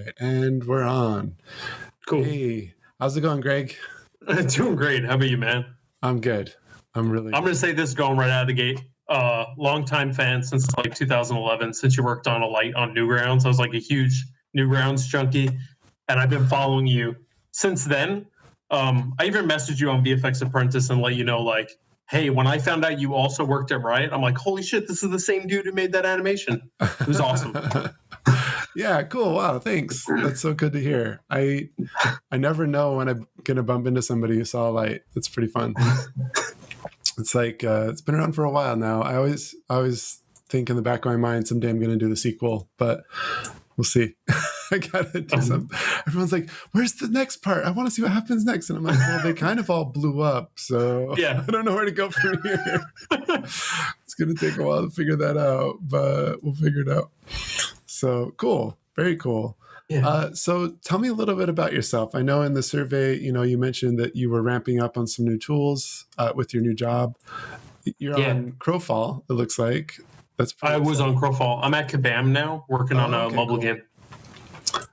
right, and we're on. Cool. Hey, how's it going, Greg? Doing great. How about you, man? I'm good. I'm going to say this going right out of the gate. Longtime fan since like 2011, since you worked on a light on Newgrounds. I was like a huge Newgrounds junkie, and I've been following you since then. I even messaged you on VFX Apprentice and let you know, like, hey, when I found out you also worked at Riot, I'm like, holy shit, this is the same dude who made that animation. It was awesome. Yeah, cool. Wow, thanks. That's so good to hear. I never know when I'm gonna bump into somebody who saw a light. It's pretty fun. It's like it's been around for a while now. I always think in the back of my mind someday I'm gonna do the sequel, but we'll see. I gotta do something. Everyone's like, "Where's the next part? I want to see what happens next." And I'm like, "Well, they kind of all blew up, so yeah. I don't know where to go from here." It's gonna take a while to figure that out, but we'll figure it out. So cool, very cool. Yeah. So tell me a little bit about yourself. I know in the survey, you mentioned that you were ramping up on some new tools with your new job. You're on Crowfall, it looks like. I was on Crowfall. I'm at Kabam now, working on a mobile game.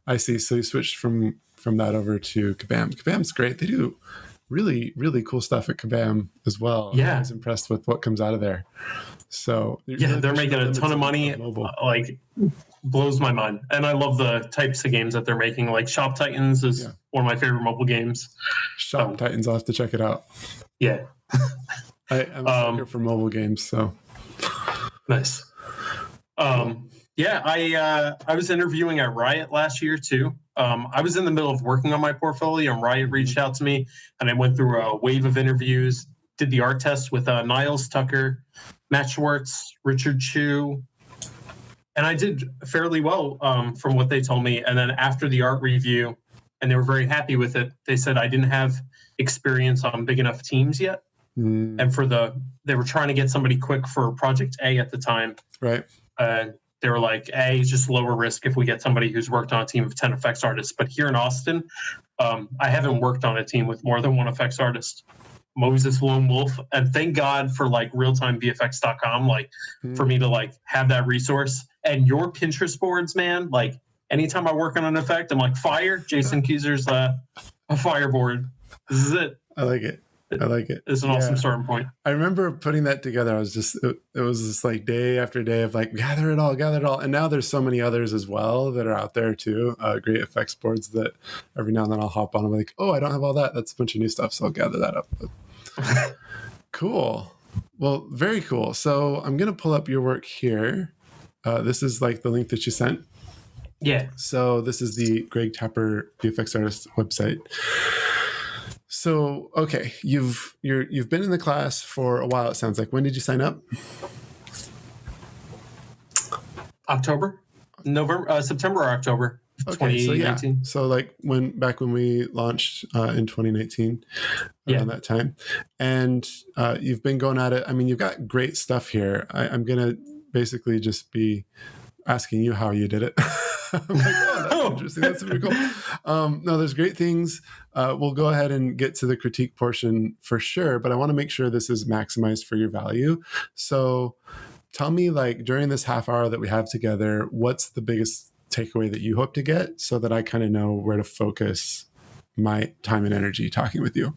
I see. So you switched from that over to Kabam. Kabam's great. They do really, really cool stuff at Kabam as well. Yeah. I was impressed with what comes out of there. So yeah, they're making a ton of money. Like, blows my mind. And I love the types of games that they're making. Like Shop Titans is one of my favorite mobile games. Shop Titans, I'll have to check it out. Yeah. I'm a sucker for mobile games, so. Nice. Yeah, I was interviewing at Riot last year too. I was in the middle of working on my portfolio, and Riot reached out to me, and I went through a wave of interviews, did the art test with Niles Tucker, Matt Schwartz, Richard Chu, and I did fairly well from what they told me. And then after the art review, and they were very happy with it, they said I didn't have experience on big enough teams yet. And they were trying to get somebody quick for Project A at the time. Right. They were like, A is just lower risk if we get somebody who's worked on a team of 10 effects artists. But here in Austin, I haven't worked on a team with more than one effects artist. I'm always this lone wolf. And thank God for like realtimevfx.com, like for me to like have that resource. And your Pinterest boards, man, like anytime I work on an effect, I'm like, fire, Jason Keyser's a fireboard. This is it. I like it. It's an awesome starting point. I remember putting that together. It was just like day after day of like, gather it all. And now there's so many others as well that are out there too. Great effects boards that every now and then I'll hop on. I'm like, oh, I don't have all that. That's a bunch of new stuff. So I'll gather that up. Cool. Well, very cool. So I'm going to pull up your work here. This is like the link that you sent. Yeah. So this is the Greg Tapper VFX artist website. So, okay, you've been in the class for a while, it sounds like. When did you sign up? September or October 2019. So like back when we launched in 2019, around that time. And you've been going at it. I mean, you've got great stuff here. I'm going to basically just be asking you how you did it. I'm like, oh, that's interesting. That's pretty cool. No, there's great things. We'll go ahead and get to the critique portion for sure, but I want to make sure this is maximized for your value. So tell me, like, during this half hour that we have together, what's the biggest takeaway that you hope to get so that I kind of know where to focus my time and energy talking with you?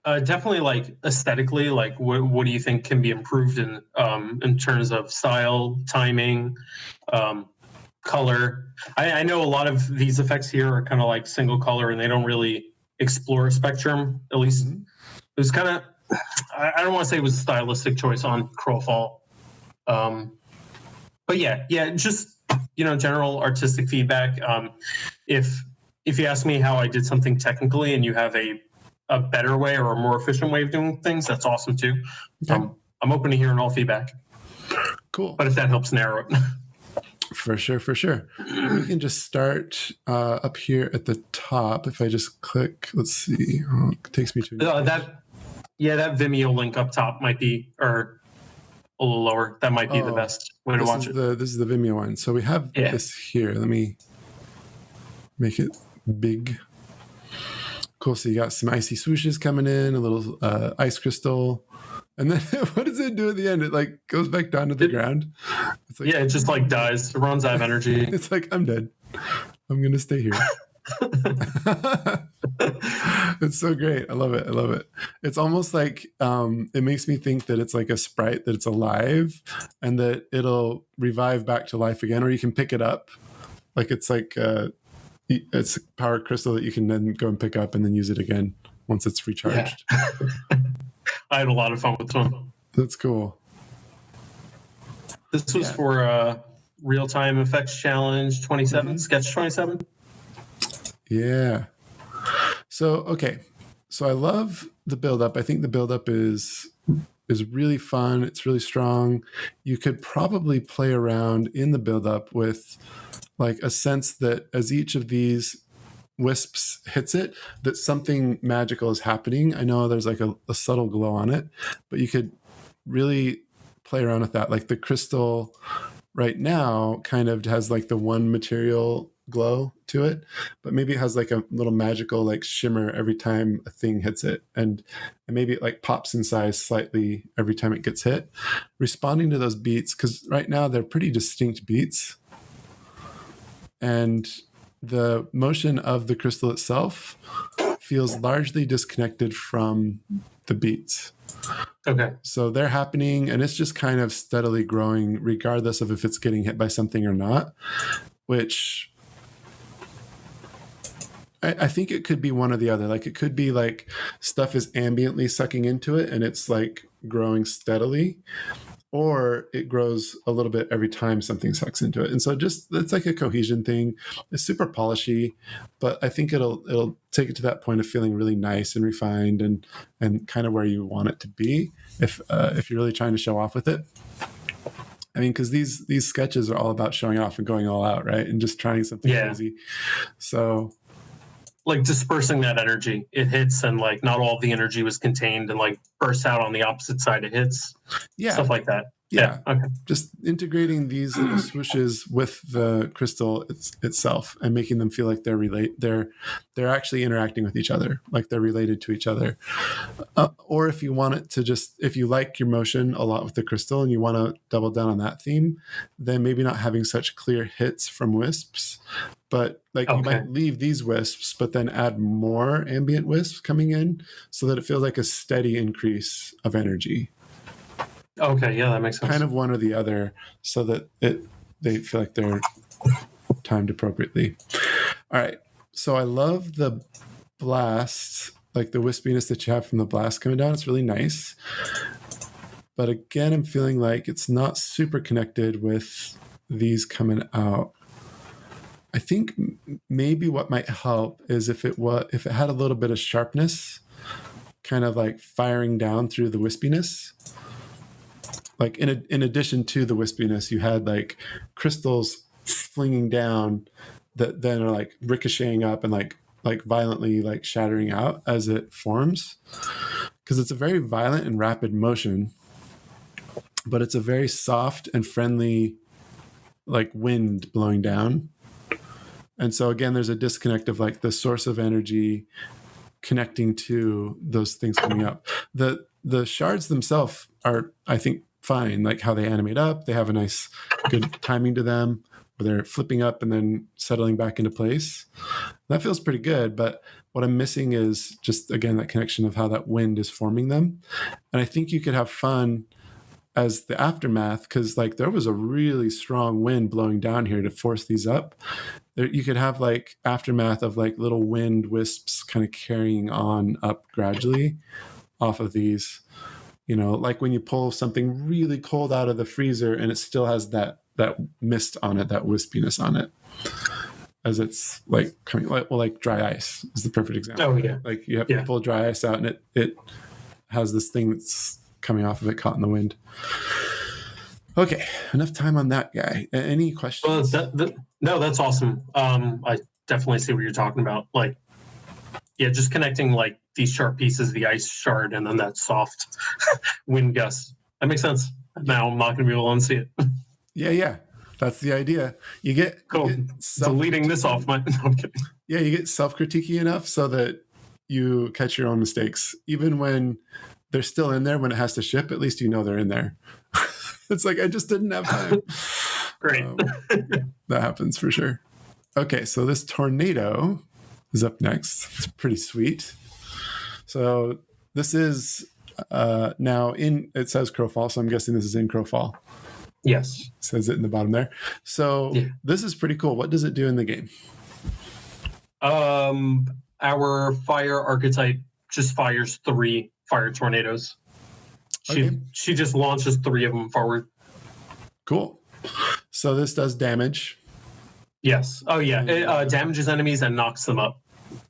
Definitely, like, aesthetically, like what do you think can be improved in terms of style, timing, color? I know a lot of these effects here are kind of like single color and they don't really explore a spectrum. At least it was kind of, I don't want to say it was a stylistic choice on Crowfall. But yeah, just, general artistic feedback. If you ask me how I did something technically and you have a better way or a more efficient way of doing things, that's awesome too. Okay. I'm open to hearing all feedback. Cool. But if that helps narrow it. For sure. We can just start up here at the top. If I just click, let's see. It takes me to that Vimeo link up top might be, or a little lower. That might be the best way to watch it. This is the Vimeo one. So we have this here. Let me make it big. Cool. So you got some icy swooshes coming in, a little ice crystal. And then what does it do at the end? It like goes back down to the ground. It's like, it just like dies. It runs out of energy. It's like, I'm dead. I'm going to stay here. It's so great. I love it. It's almost like it makes me think that it's like a sprite, that it's alive and that it'll revive back to life again, or you can pick it up. Like it's like it's a power crystal that you can then go and pick up and then use it again once it's recharged. Yeah. I had a lot of fun with this one. That's cool. This was for Real-Time Effects Challenge 27, Sketch 27. Yeah. So I love the build-up. I think the build-up is really fun. It's really strong. You could probably play around in the build-up with like a sense that as each of these wisps hits it, that something magical is happening. I know there's like a subtle glow on it, but you could really play around with that. Like the crystal right now kind of has like the one material glow to it, but maybe it has like a little magical like shimmer every time a thing hits it, and maybe it like pops in size slightly every time it gets hit, responding to those beats, because right now they're pretty distinct beats, and the motion of the crystal itself feels largely disconnected from the beats. Okay. So they're happening and it's just kind of steadily growing regardless of if it's getting hit by something or not, which I think it could be one or the other. Like it could be like stuff is ambiently sucking into it and it's like growing steadily, or it grows a little bit every time something sucks into it. And so just, it's like a cohesion thing. It's super polishy, but I think it'll take it to that point of feeling really nice and refined and kind of where you want it to be if you're really trying to show off with it. I mean, because these sketches are all about showing off and going all out, right? And just trying something crazy. So like dispersing that energy, it hits and like not all of the energy was contained and like bursts out on the opposite side it hits. Stuff like that. Yeah. Okay. Just integrating these little swooshes with the crystal itself and making them feel like they're actually interacting with each other, like they're related to each other. Or if you want it to just, if you like your motion a lot with the crystal and you want to double down on that theme, then maybe not having such clear hits from wisps, but like you might leave these wisps, but then add more ambient wisps coming in so that it feels like a steady increase of energy. Okay, yeah, that makes sense. Kind of one or the other, so that they feel like they're timed appropriately. All right, so I love the blast, like the wispiness that you have from the blast coming down. It's really nice. But again, I'm feeling like it's not super connected with these coming out. I think maybe what might help is if it had a little bit of sharpness, kind of like firing down through the wispiness. Like in addition to the wispiness, you had like crystals flinging down that then are like ricocheting up and like violently like shattering out as it forms. Because it's a very violent and rapid motion, but it's a very soft and friendly like wind blowing down. And so again, there's a disconnect of like the source of energy connecting to those things coming up. The shards themselves are, I think, fine, like how they animate up. They have a nice, good timing to them where they're flipping up and then settling back into place. That feels pretty good, but what I'm missing is just, again, that connection of how that wind is forming them. And I think you could have fun as the aftermath, because like there was a really strong wind blowing down here to force these up. You could have like aftermath of like little wind wisps kind of carrying on up gradually off of these. You know, like when you pull something really cold out of the freezer and it still has that mist on it, that wispiness on it, as it's like coming, like dry ice is the perfect example. Oh yeah, like you have to pull dry ice out and it has this thing that's coming off of it caught in the wind. Okay, enough time on that guy. Any questions? No, that's awesome. I definitely see what you're talking about. Like, yeah, just connecting like these sharp pieces, the ice shard, and then that soft wind gust. That makes sense. Now I'm not going to be able to unsee it. Yeah. That's the idea. You get cool. Deleting this off my. No, I'm kidding. Yeah, you get self-critiquey enough so that you catch your own mistakes, even when they're still in there when it has to ship, at least you know they're in there. It's like, I just didn't have time. Great. That happens for sure. Okay, so this tornado is up next. It's pretty sweet. So this is now in, it says Crowfall, so I'm guessing this is in Crowfall. Yes. It says it in the bottom there. So This is pretty cool. What does it do in the game? Our fire archetype just fires 3 fire tornadoes. She just launches 3 of them forward. Cool. So this does damage. Yes. Oh yeah. It damages enemies and knocks them up.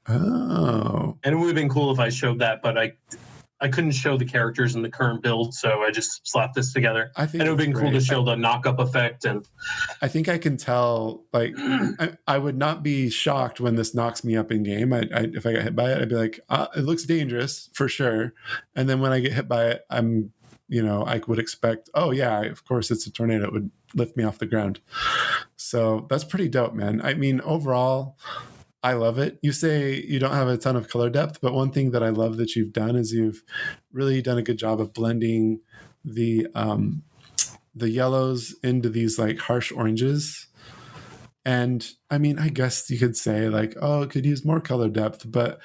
Oh. And it would have been cool if I showed that, but I couldn't show the characters in the current build, so I just slapped this together. I think and it would have been cool to show the knock-up effect. And I think I can tell, like, I would not be shocked when this knocks me up in game. If I got hit by it, I'd be like, it looks dangerous for sure. And then when I get hit by it, I would expect, oh yeah, of course it's a tornado. It would lift me off the ground. So that's pretty dope, man. I mean, overall, I love it. You say you don't have a ton of color depth, but one thing that I love that you've done is you've really done a good job of blending the yellows into these like harsh oranges. And I mean, I guess you could say like, oh, it could use more color depth, but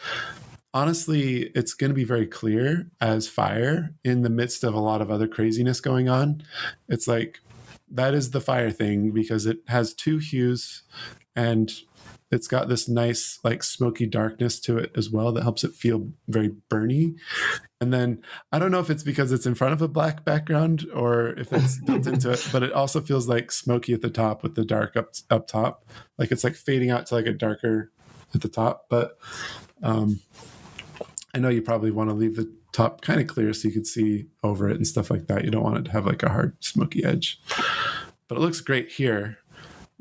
honestly, it's going to be very clear as fire in the midst of a lot of other craziness going on. It's like, that is the fire thing because it has 2 hues and it's got this nice like smoky darkness to it as well that helps it feel very burny. And then I don't know if it's because it's in front of a black background or if it's built into it, but it also feels like smoky at the top with the dark up top. Like it's like fading out to like a darker at the top. But I know you probably want to leave the top kind of clear so you could see over it and stuff like that. You don't want it to have like a hard smoky edge. But it looks great here.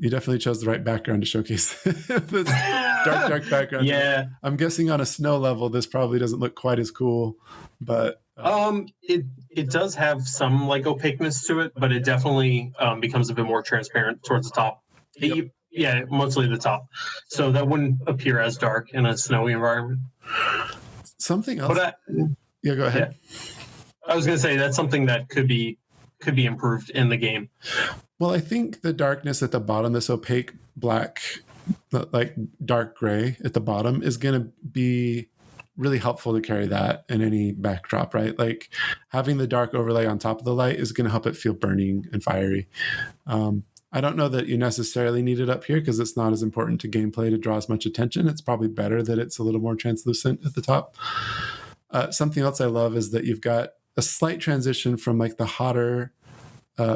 You definitely chose the right background to showcase this dark background. Yeah. I'm guessing on a snow level, this probably doesn't look quite as cool, but it does have some like opaqueness to it, but it definitely becomes a bit more transparent towards the top. Yep. Yeah, mostly the top. So that wouldn't appear as dark in a snowy environment. Something else. Yeah, go ahead. Yeah. I was going to say that's something that could be improved in the game. Well, I think the darkness at the bottom, this opaque black, like dark gray at the bottom is going to be really helpful to carry that in any backdrop, right? Like having the dark overlay on top of the light is going to help it feel burning and fiery. I don't know that you necessarily need it up here because it's not as important to gameplay to draw as much attention. It's probably better that it's a little more translucent at the top. Something else I love is that you've got a slight transition from like the hotter,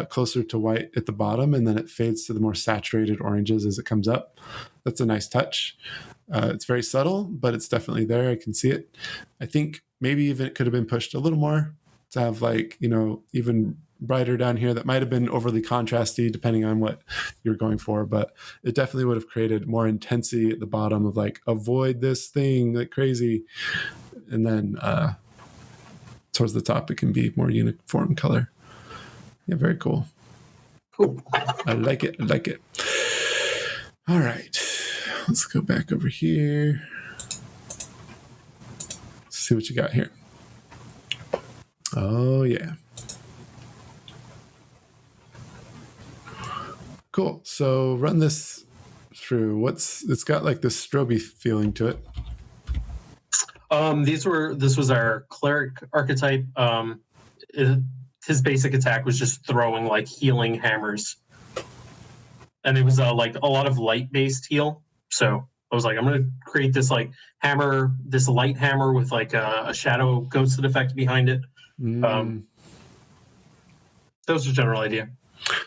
closer to white at the bottom, and then it fades to the more saturated oranges as it comes up. That's a nice touch. It's very subtle, but it's definitely there. I can see it. I think maybe even it could have been pushed a little more to have like, even brighter down here. That might have been overly contrasty depending on what you're going for, but it definitely would have created more intensity at the bottom of like, avoid this thing like crazy. And then towards the top, it can be more uniform color. Yeah, very cool. Cool. I like it. All right. Let's go back over here. Let's see what you got here. Oh, yeah. Cool. So run this through. It's got like this stroby feeling to it. This was our cleric archetype. His basic attack was just throwing like healing hammers, and it was like a lot of light based heal. So I was like, I'm going to create this like hammer, this light hammer with like a shadow ghosted effect behind it. That was the general idea.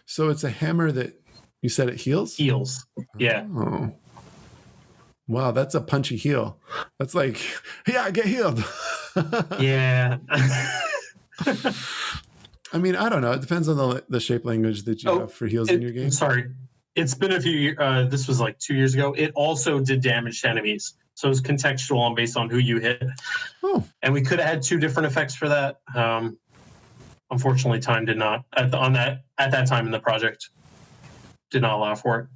So it's a hammer that you said it heals? Heals. Yeah. Oh. Wow, that's a punchy heal. That's like, yeah, get healed. Yeah. I mean, I don't know. It depends on the shape language that you have for heals in your game. Sorry. It's been a few years. This was like 2 years ago. It also did damage to enemies. So it was contextual and based on who you hit. Oh. And we could have had 2 different effects for that. Unfortunately, time did not. At that time in the project, did not allow for it.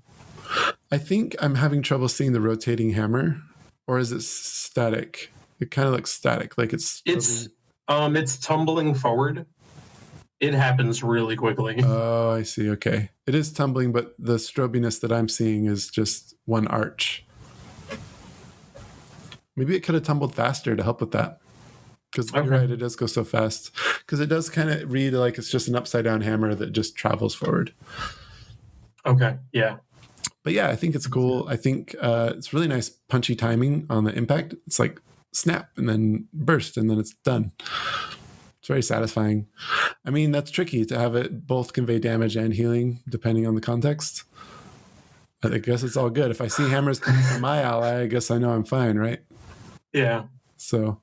I think I'm having trouble seeing the rotating hammer. Or is it static? It kind of looks static. Like it's It's tumbling forward. It happens really quickly. Oh, I see. Okay. It is tumbling, but the strobiness that I'm seeing is just one arch. Maybe it could have tumbled faster to help with that. Because you're right, it does go so fast. Because it does kind of read like it's just an upside down hammer that just travels forward. Okay, yeah. But yeah, I think it's cool. I think it's really nice punchy timing on the impact. It's like snap and then burst and then it's done. It's very satisfying. I mean, that's tricky to have it both convey damage and healing depending on the context. I guess it's all good. If I see hammers coming from my ally, I guess I know I'm fine, right? Yeah. So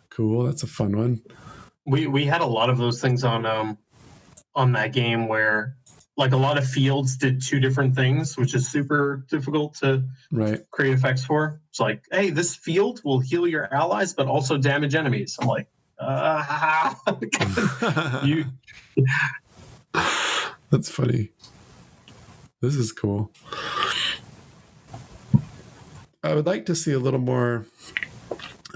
cool. That's a fun one. We had a lot of those things on that game where like a lot of fields did two different things, which is super difficult to create effects for. It's like, hey, this field will heal your allies, but also damage enemies. I'm like, you. That's funny. This is cool. I would like to see a little more,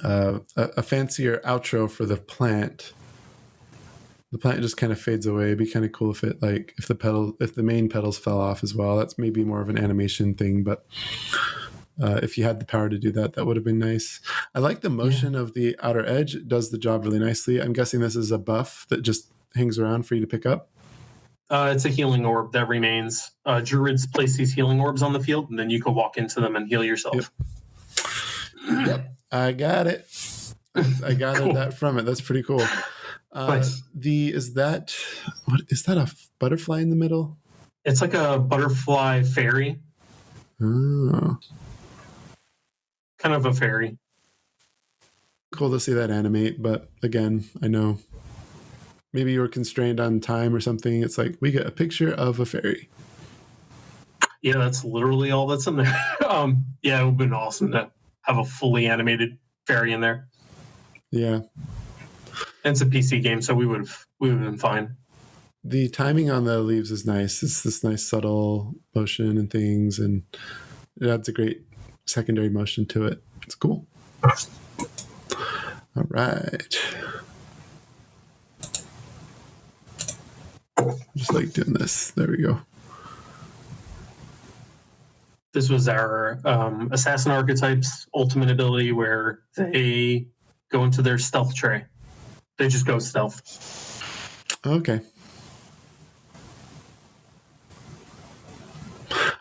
a fancier outro for the plant. The plant just kind of fades away. It'd be kind of cool if it, like, if the main petals fell off as well. That's maybe more of an animation thing, but if you had the power to do that, that would have been nice. I like the motion of the outer edge. It does the job really nicely. I'm guessing this is a buff that just hangs around for you to pick up. It's a healing orb that remains. Druids place these healing orbs on the field, and then you can walk into them and heal yourself. Yep. I got it. I gathered that from it. That's pretty cool. Nice. Is that a butterfly in the middle? It's like a butterfly fairy. Oh. Kind of a fairy. Cool to see that animate, but again, I know maybe you were constrained on time or something. It's like we get a picture of a fairy. Yeah, that's literally all that's in there. Yeah, it would have been awesome to have a fully animated fairy in there. Yeah. And it's a PC game, so we would have been fine. The timing on the leaves is nice. It's this nice subtle motion and things, and it adds a great secondary motion to it. It's cool. All right. Just like doing this. There we go. This was our assassin archetype's ultimate ability where they go into their stealth tray. They just go stealth. Okay.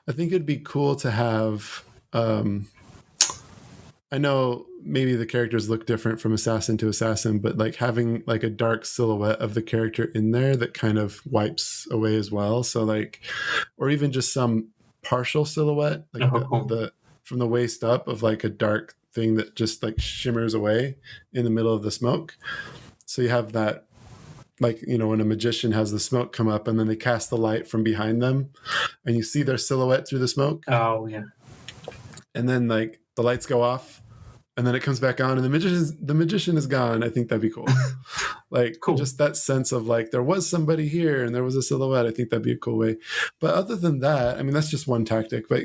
I think it'd be cool to have, I know maybe the characters look different from assassin to assassin, but like having like a dark silhouette of the character in there that kind of wipes away as well. So like, or even just some partial silhouette, like the from the waist up of like a dark thing that just like shimmers away in the middle of the smoke. So you have that, like, you know, when a magician has the smoke come up and then they cast the light from behind them and you see their silhouette through the smoke. Oh yeah. And then like the lights go off and then it comes back on and the magician is gone. I think that'd be cool. Like just that sense of like there was somebody here and there was a silhouette. I think that'd be a cool way. But other than that, I mean, that's just one tactic, but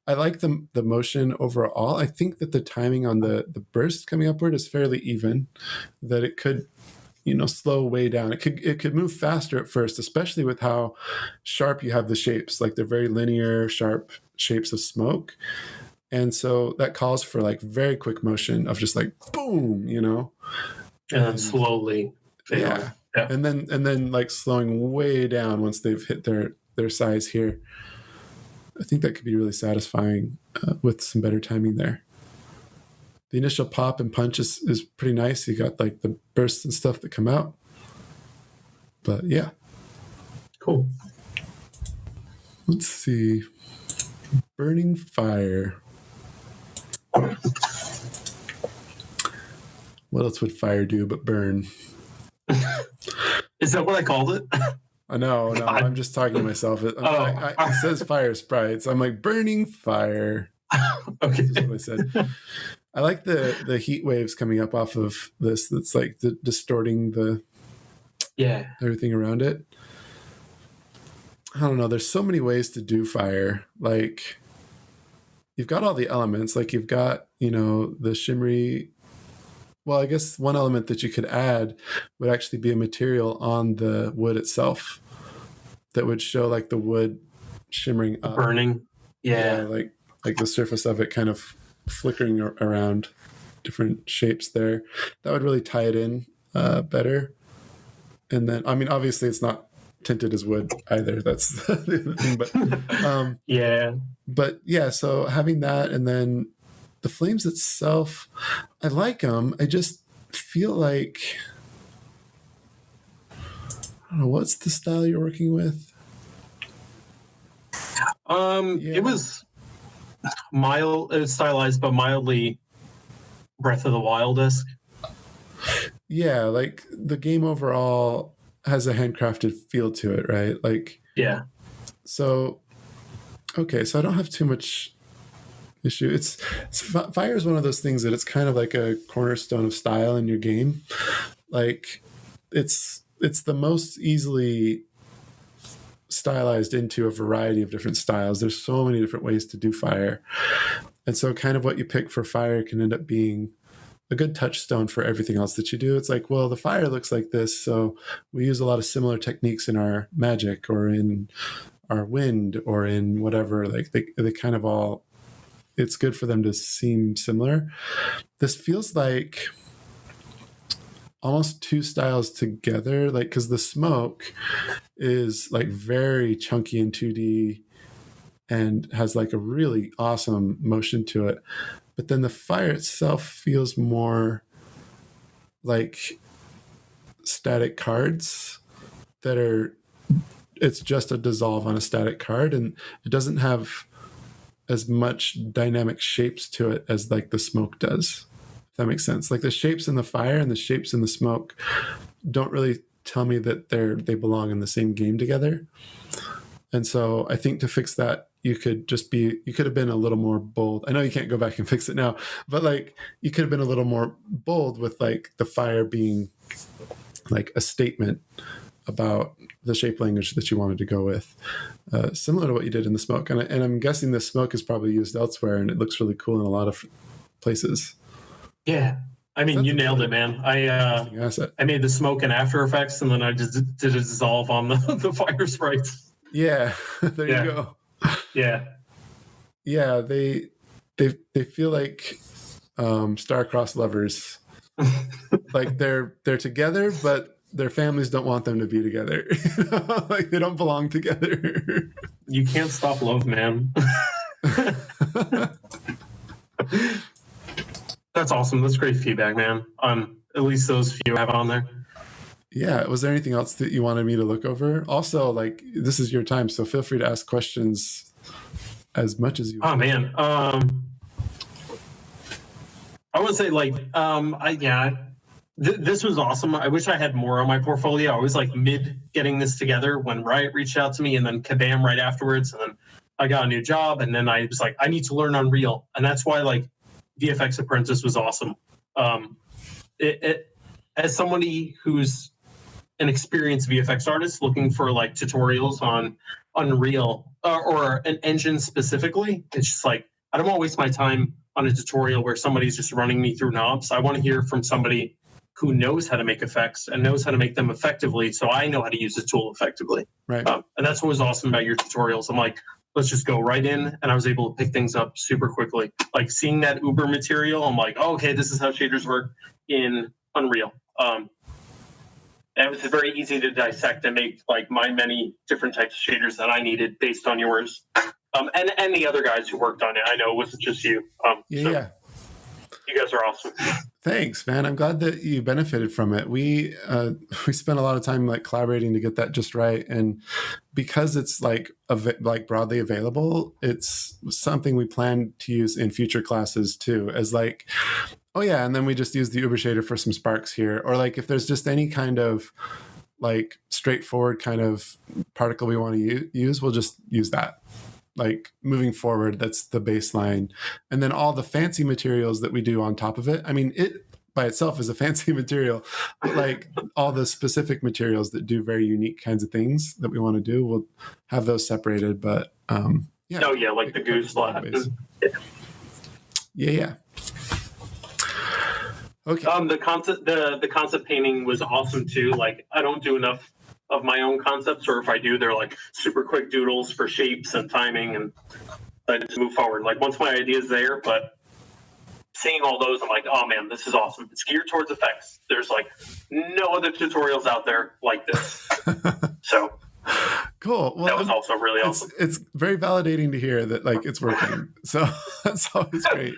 I like the motion overall. I think that the timing on the burst coming upward is fairly even, that it could, you know, slow way down. It could move faster at first, especially with how sharp you have the shapes. Like they're very linear, sharp shapes of smoke. And so that calls for like very quick motion of just like boom, you know, and then slowly fade on. Yeah. And then like slowing way down once they've hit their size here. I think that could be really satisfying with some better timing there. The initial pop and punch is pretty nice. You got like the bursts and stuff that come out. But yeah. Cool. Let's see. Burning fire. What else would fire do but burn? Is that what I called it? No, I'm just talking to myself. It says fire sprites. I'm like, burning fire. Okay. That's what I said. I like the heat waves coming up off of this. That's like distorting everything around it. I don't know. There's so many ways to do fire. Like you've got all the elements. Like you've got, you know, the shimmery well, I guess one element that you could add would actually be a material on the wood itself that would show like the wood shimmering up. Burning. Yeah. Like the surface of it kind of flickering around different shapes there. That would really tie it in better. And then, I mean, obviously it's not tinted as wood either. That's the other thing. But yeah. But yeah, so having that, and then the flames itself, I like them. I just feel like, I don't know, what's the style you're working with? It was mild, stylized, but mildly Breath of the Wild-esque. Yeah, like the game overall has a handcrafted feel to it, right? Like, yeah. So, okay, so I don't have too much issue. It's fire is one of those things that it's kind of like a cornerstone of style in your game. Like, it's the most easily stylized into a variety of different styles. There's so many different ways to do fire. And so kind of what you pick for fire can end up being a good touchstone for everything else that you do. It's like, well, the fire looks like this, so we use a lot of similar techniques in our magic or in our wind or in whatever. Like they kind of all, it's good for them to seem similar. This feels like almost two styles together, like, because the smoke is like very chunky in 2D and has like a really awesome motion to it. But then the fire itself feels more like static cards that are, it's just a dissolve on a static card, and it doesn't have as much dynamic shapes to it as like the smoke does. If that makes sense. Like the shapes in the fire and the shapes in the smoke don't really tell me that they belong in the same game together. And so I think to fix that, you could have been a little more bold. I know you can't go back and fix it now, but like you could have been a little more bold with like the fire being like a statement about the shape language that you wanted to go with, similar to what you did in the smoke. And I'm guessing the smoke is probably used elsewhere, and it looks really cool in a lot of places. Yeah. I mean, you nailed it, man. I made the smoke in After Effects, and then I just did a dissolve on the fire sprites. Yeah, there you go. Yeah. Yeah, they feel like star-crossed lovers. Like they're together, but their families don't want them to be together. Like they don't belong together. You can't stop love, man. That's awesome. That's great feedback, man. At least those few I have on there. Yeah. Was there anything else that you wanted me to look over? Also, like, this is your time, so feel free to ask questions as much as you want. Oh, man. I would say, like, this was awesome. I wish I had more on my portfolio. I was like mid getting this together when Riot reached out to me, and then kabam right afterwards. And then I got a new job, and then I was like, I need to learn Unreal. And that's why, like, VFX Apprentice was awesome. As somebody who's an experienced VFX artist looking for like tutorials on Unreal or an engine specifically, it's just like, I don't want to waste my time on a tutorial where somebody's just running me through knobs. I want to hear from somebody who knows how to make effects and knows how to make them effectively, so I know how to use the tool effectively. Right. And that's what was awesome about your tutorials. I'm like, let's just go right in, and I was able to pick things up super quickly. Like seeing that Uber material, I'm like, oh, okay, this is how shaders work in Unreal. And it was very easy to dissect and make like my many different types of shaders that I needed based on yours. And the other guys who worked on it. I know it wasn't just you. Yeah. You guys are awesome. Thanks, man. I'm glad that you benefited from it. We spent a lot of time like collaborating to get that just right, and because it's like broadly available, it's something we plan to use in future classes too. As like, oh yeah, and then we just use the Uber shader for some sparks here, or like if there's just any kind of like straightforward kind of particle we want to use, we'll just use that. Like moving forward, that's the baseline. And then all the fancy materials that we do on top of it. I mean, it by itself is a fancy material, but like all the specific materials that do very unique kinds of things that we want to do, we'll have those separated. But yeah. Oh yeah, like the goose lab. Yeah. Okay. The concept painting was awesome too. Like, I don't do enough of my own concepts, or if I do, they're like super quick doodles for shapes and timing, and I just move forward. Like, once my idea is there, but seeing all those, I'm like, oh man, this is awesome. It's geared towards effects. There's like no other tutorials out there like this. So cool. Well, that was also really awesome. It's very validating to hear that like it's working. So that's always great.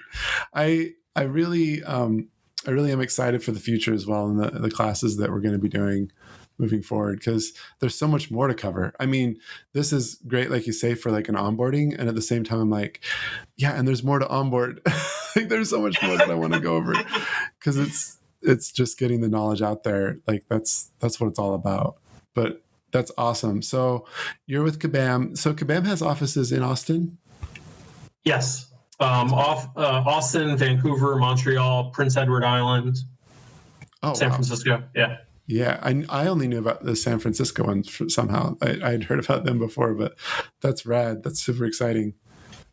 I really am excited for the future as well, and the classes that we're going to be doing moving forward, because there's so much more to cover. I mean, this is great, like you say, for like an onboarding, and at the same time I'm like, yeah, and there's more to onboard. Like, there's so much more that I want to go over, because it's just getting the knowledge out there. Like, that's what it's all about. But that's awesome. So you're with Kabam. So Kabam has offices in Austin? Yes. Austin, Vancouver, Montreal, Prince Edward Island, San Francisco. Yeah. Yeah, I only knew about the San Francisco one somehow. I'd heard about them before, but that's rad. That's super exciting,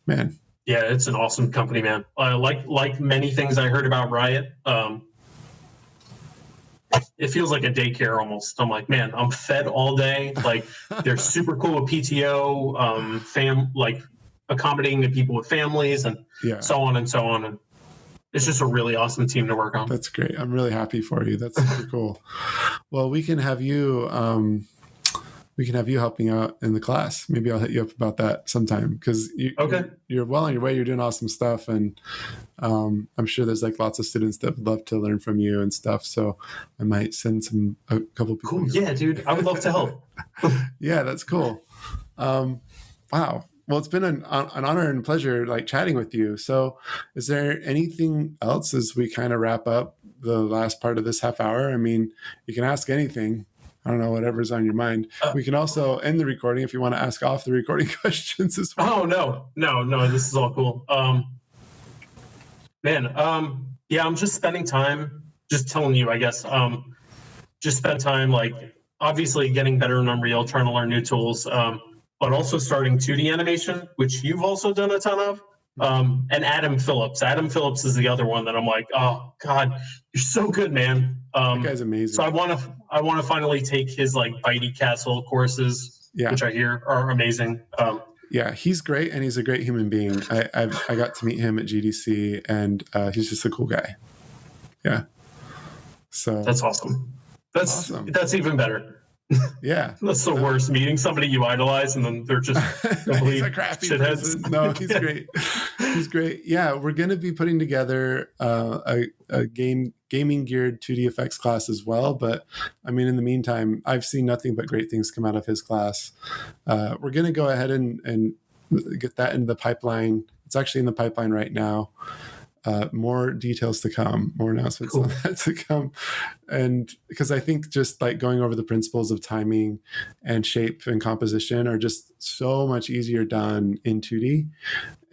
man. Yeah, it's an awesome company, man. Like many things I heard about Riot, it feels like a daycare almost. I'm like, man, I'm fed all day. Like, they're super cool with PTO, like accommodating the people with families, and so on and so on. And it's just a really awesome team to work on. That's great. I'm really happy for you. That's super cool. Well, we can have you helping out in the class. Maybe I'll hit you up about that sometime, because you're well on your way. You're doing awesome stuff, and I'm sure there's like lots of students that would love to learn from you and stuff. So I might send a couple people. Cool. Yeah, dude. I would love to help. Yeah, that's cool. Wow. Well, it's been an honor and pleasure like chatting with you. So is there anything else as we kind of wrap up the last part of this half hour? I mean, you can ask anything. I don't know, whatever's on your mind. We can also end the recording if you want to ask off the recording questions as well. Oh, no. This is all cool. Yeah, I'm just spending time, just telling you, I guess, just spend time, like, obviously getting better in Unreal, trying to learn new tools, but also starting 2D animation, which you've also done a ton of. And Adam Phillips. Adam Phillips is the other one that I'm like, oh God, you're so good, man. That guy's amazing. So I want to finally take his like Bitey Castle courses, which I hear are amazing. Yeah, he's great, and he's a great human being. I got to meet him at GDC, and he's just a cool guy. Yeah. So that's awesome. That's even better. Yeah. That's the worst, meeting somebody you idolize and then they're just he's a crappy person. No, he's great. He's great. Yeah, we're going to be putting together a gaming geared 2D effects class as well. But I mean, in the meantime, I've seen nothing but great things come out of his class. We're going to go ahead and get that into the pipeline. It's actually in the pipeline right now. More details to come, more announcements on that to come. And because I think just like going over the principles of timing and shape and composition are just so much easier done in 2D.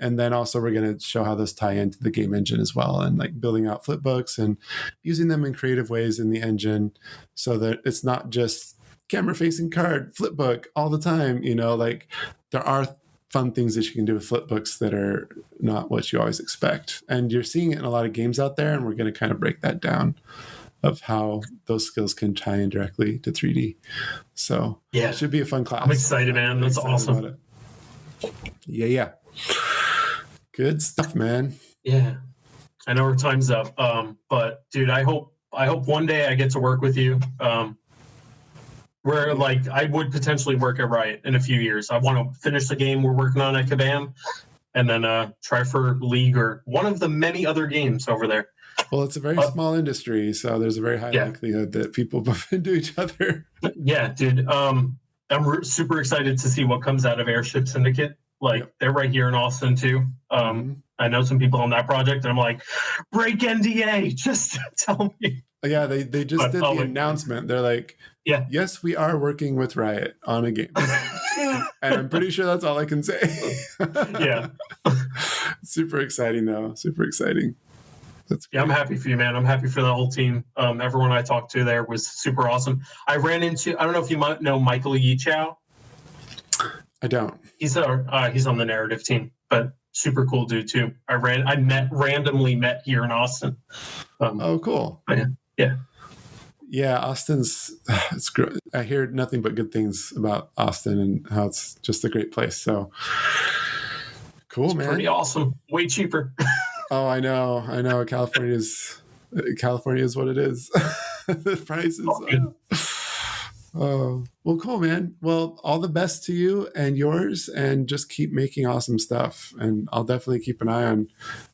And then also we're going to show how those tie into the game engine as well, and like building out flipbooks and using them in creative ways in the engine, so that it's not just camera facing card flipbook all the time. You know, like there are fun things that you can do with flipbooks that are not what you always expect. And you're seeing it in a lot of games out there, and we're going to kind of break that down of how those skills can tie in directly to 3D. So it should be a fun class. I'm excited, man. That's awesome. Yeah. Good stuff, man. Yeah. I know our time's up. But dude, I hope one day I get to work with you. Where like I would potentially work at Riot in a few years. I want to finish the game we're working on at Kabam, and then try for League or one of the many other games over there. Well, it's a very small industry, so there's a very high likelihood that people bump into each other. Yeah, dude. I'm super excited to see what comes out of Airship Syndicate. Like they're right here in Austin too. I know some people on that project, and I'm like, break NDA, just tell me. Yeah, they just did the announcement. They're like, yes, we are working with Riot on a game. And I'm pretty sure that's all I can say. Yeah. Super exciting, though. Super exciting. That's great. Yeah, I'm happy for you, man. I'm happy for the whole team. Everyone I talked to there was super awesome. I don't know if you might know Michael Yichow. I don't. He's on the narrative team, but super cool dude too. I randomly met here in Austin. Oh, cool. Yeah. Yeah, Austin's it's great. I hear nothing but good things about Austin and how it's just a great place. So cool, it's man. Pretty awesome. Way cheaper. Oh, I know. California is what it is. The prices. Oh, well, cool, man. Well, all the best to you and yours, and just keep making awesome stuff. And I'll definitely keep an eye on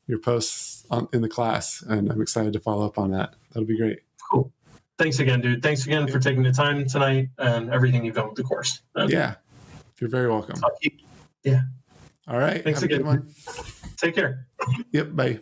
your posts in the class, and I'm excited to follow up on that. That'll be great. Cool. Thanks again, dude. Thanks again for taking the time tonight and everything you've done with the course. Yeah, you're very welcome. Yeah. All right. Thanks Have again. A good one. Take care. Yep. Bye.